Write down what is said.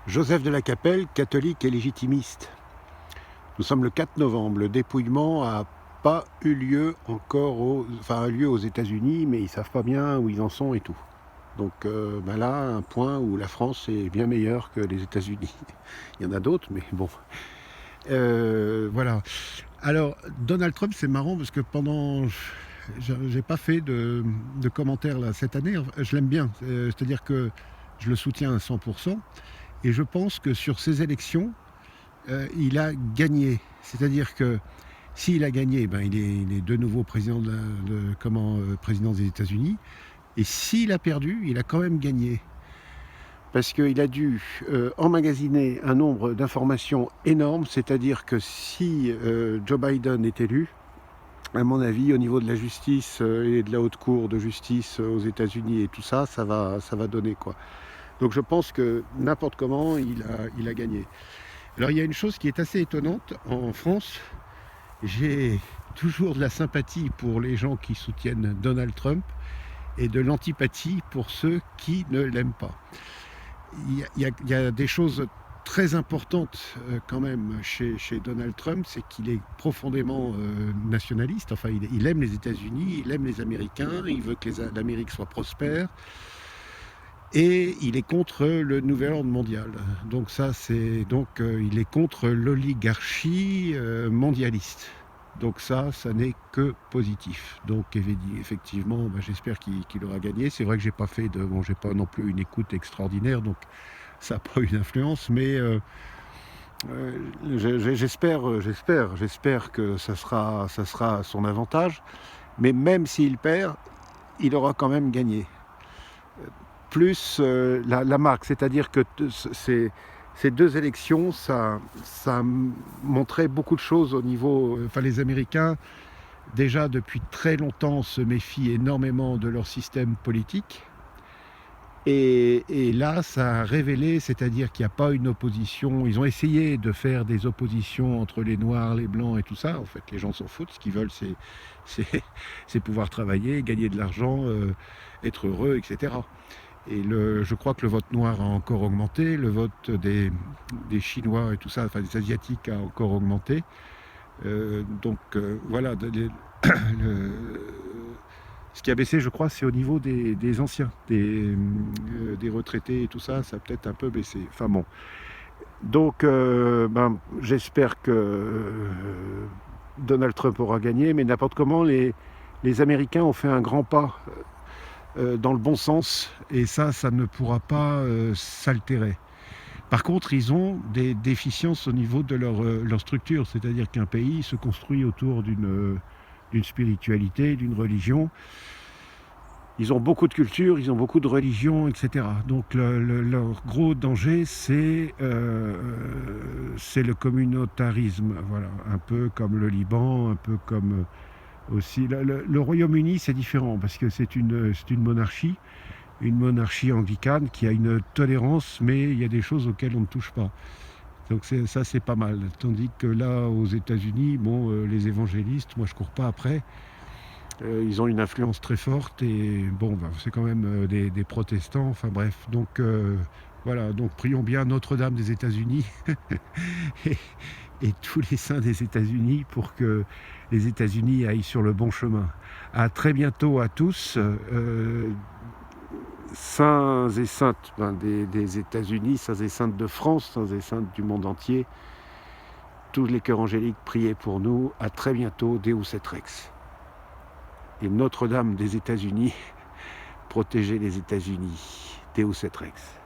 Joseph de la Capelle, catholique et légitimiste. Nous sommes le 4 novembre. Le dépouillement n'a pas eu lieu encore, a lieu aux États-Unis, mais ils savent pas bien où ils en sont et tout. Donc là, un point où la France est bien meilleure que les États-Unis. Il y en a d'autres, mais bon. Voilà. Alors, Donald Trump, c'est marrant parce que j'ai pas fait de commentaires là cette année. Je l'aime bien, c'est-à-dire que je le soutiens à 100%. Et je pense que sur ces élections, il a gagné. C'est-à-dire que s'il a gagné, il est de nouveau président président des États-Unis. Et s'il a perdu, il a quand même gagné. Parce qu'il a dû emmagasiner un nombre d'informations énorme. C'est-à-dire que si Joe Biden est élu, à mon avis, au niveau de la justice et de la haute cour de justice aux États-Unis et tout ça, ça va donner quoi. Donc je pense que n'importe comment, il a gagné. Alors il y a une chose qui est assez étonnante en France. J'ai toujours de la sympathie pour les gens qui soutiennent Donald Trump et de l'antipathie pour ceux qui ne l'aiment pas. Il y a des choses très importantes quand même chez Donald Trump, c'est qu'il est profondément nationaliste. Enfin, il aime les États-Unis, il aime les Américains, il veut que l'Amérique soit prospère. Et il est contre le nouvel ordre mondial. Donc il est contre l'oligarchie mondialiste. Donc ça n'est que positif. Donc effectivement, j'espère qu'il aura gagné. C'est vrai que j'ai pas non plus une écoute extraordinaire, donc ça n'a pas eu d'influence, mais j'espère que ça sera à son avantage. Mais même s'il perd, il aura quand même gagné. Plus la marque, c'est-à-dire que ces deux élections, ça montrait beaucoup de choses au niveau... les Américains, déjà depuis très longtemps, se méfient énormément de leur système politique. Et là, ça a révélé, c'est-à-dire qu'il n'y a pas une opposition. Ils ont essayé de faire des oppositions entre les Noirs, les Blancs et tout ça. En fait, les gens s'en foutent. Ce qu'ils veulent, c'est pouvoir travailler, gagner de l'argent, être heureux, etc. Et je crois que le vote noir a encore augmenté, le vote des Chinois et tout ça, des Asiatiques a encore augmenté. Voilà. Ce qui a baissé, je crois, c'est au niveau des anciens, des retraités et tout ça, ça a peut-être un peu baissé. Enfin bon. Donc, j'espère que Donald Trump aura gagné, mais n'importe comment, les Américains ont fait un grand pas dans le bon sens, et ça ne pourra pas s'altérer. Par contre, ils ont des déficiences au niveau de leur structure, c'est-à-dire qu'un pays se construit autour d'une spiritualité, d'une religion. Ils ont beaucoup de culture, ils ont beaucoup de religions, etc. Donc leur gros danger, c'est le communautarisme, voilà, un peu comme le Liban, un peu comme aussi le Royaume-Uni, c'est différent parce que c'est une monarchie anglicane qui a une tolérance, mais il y a des choses auxquelles on ne touche pas. Donc ça, c'est pas mal. Tandis que là, aux États-Unis, les évangélistes, moi je cours pas après. Ils ont une influence très forte et c'est quand même des protestants. Enfin bref, donc voilà. Donc prions bien Notre-Dame des États-Unis et tous les saints des États-Unis pour que les États-Unis aillent sur le bon chemin. À très bientôt à tous. Saints et saintes des États-Unis, saints et saintes de France, saints et saintes du monde entier. Tous les cœurs angéliques, priez pour nous. À très bientôt, Deus et Rex. Et Notre-Dame des États-Unis, protégez les États-Unis. Deus et Rex.